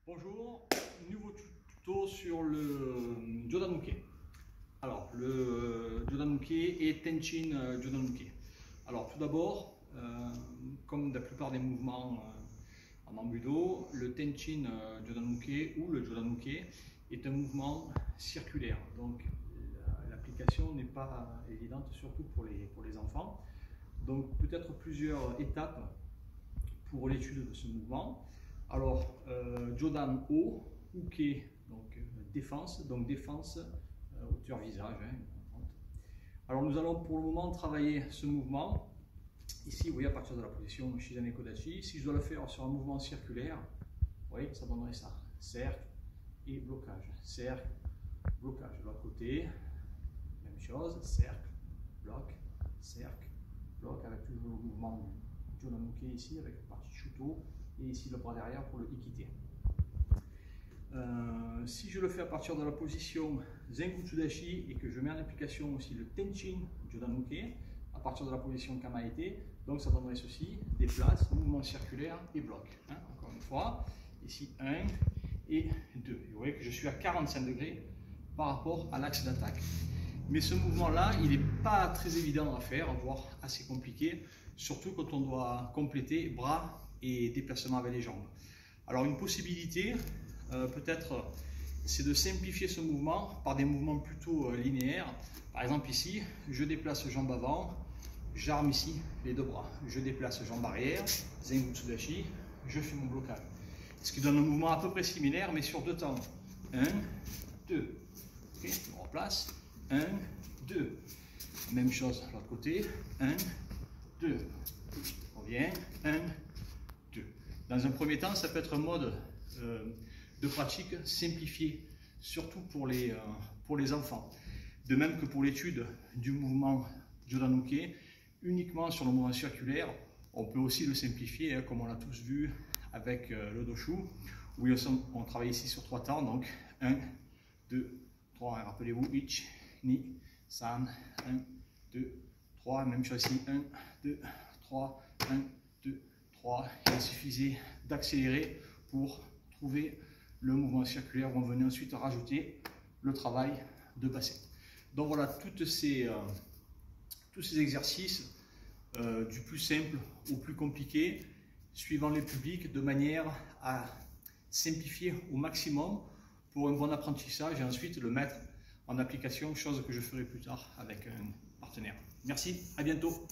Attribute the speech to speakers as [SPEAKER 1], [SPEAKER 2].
[SPEAKER 1] Bonjour, nouveau tuto sur le Jodanuke. Alors, le Jodanuke et Tenchin Jodanuke. Alors, tout d'abord, comme la plupart des mouvements en Ambudo, le Tenchin Jodanuke ou le Jodanuke est un mouvement circulaire. Donc, l'application n'est pas évidente, surtout pour les enfants. Donc, peut-être plusieurs étapes pour l'étude de ce mouvement. Alors, Jodan O, Uke, donc défense, hauteur visage. Alors, nous allons pour le moment travailler ce mouvement. Ici, vous voyez, à partir de la position Shizane Kodachi. Si je dois le faire sur un mouvement circulaire, vous voyez, ça donnerait ça. Cercle et blocage. Cercle, blocage. De l'autre côté, même chose. Cercle, bloc, avec toujours le mouvement Jodanuke ici, avec la partie Shuto. Et ici le bras derrière pour le Ikite. Si je le fais à partir de la position Zengutsudashi et que je mets en application aussi le Tenchin Jodanuke à partir de la position Kamaete, donc ça donnerait ceci, déplace, mouvement circulaire et bloc. Encore une fois, ici 1 et 2. Vous voyez que je suis à 45 degrés par rapport à l'axe d'attaque. Mais ce mouvement-là, il n'est pas très évident à faire, voire assez compliqué, surtout quand on doit compléter bras et déplacement avec les jambes. Alors une possibilité, peut-être, c'est de simplifier ce mouvement par des mouvements plutôt linéaires. Par exemple ici, je déplace jambe avant, j'arme ici les deux bras. Je déplace jambe arrière, Zengutsudashi, je fais mon blocage. Ce qui donne un mouvement à peu près similaire, mais sur deux temps. 1, 2. Okay, je replace. 1, 2. Même chose de l'autre côté. 1, 2. On revient. 1, 2. Dans un premier temps, ça peut être un mode de pratique simplifié, surtout pour les enfants. De même que pour l'étude du mouvement Jodanuke, uniquement sur le mouvement circulaire, on peut aussi le simplifier, comme on l'a tous vu avec le Doshu, où on travaille ici sur 3 temps, donc 1, 2, 3, rappelez-vous, Ich, Ni, San, 1, 2, 3, même chose ici, 1, 2, 3, 1, 2, 3, il suffisait d'accélérer pour trouver le mouvement circulaire où on venait ensuite rajouter le travail de bassin. Donc voilà, tous ces exercices, du plus simple au plus compliqué, suivant les publics, de manière à simplifier au maximum pour un bon apprentissage et ensuite le mettre en application, chose que je ferai plus tard avec un partenaire. Merci, à bientôt.